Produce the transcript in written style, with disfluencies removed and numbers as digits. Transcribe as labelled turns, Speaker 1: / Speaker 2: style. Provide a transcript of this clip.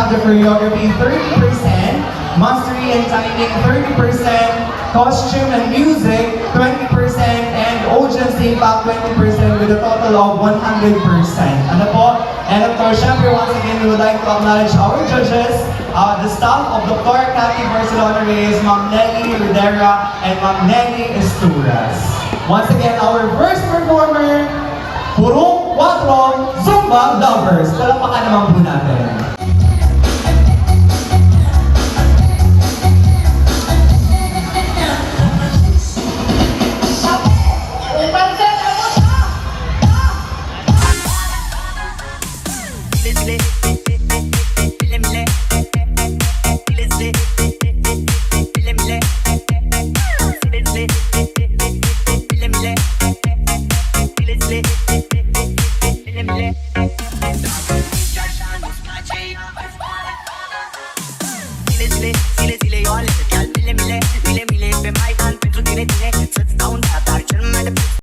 Speaker 1: have the choreography 30%, mastery and timing 30%, costume and music 20%, and audience impact 20% with a total of 100%. Ano po? And of course, syempre, once again, we would like to acknowledge our judges, the staff of Dr. Cathy Barcelona Reyes, Ma'am Nelly Rivera, and Ma'am Nelly Esturas. Once again, our first performer, Purong 4 Zumba Lovers. Palapakan naman po natin.
Speaker 2: Sile, sile, sile, yo, let it, mile, mile, mile, mile, pe mai an pentru tine, tine.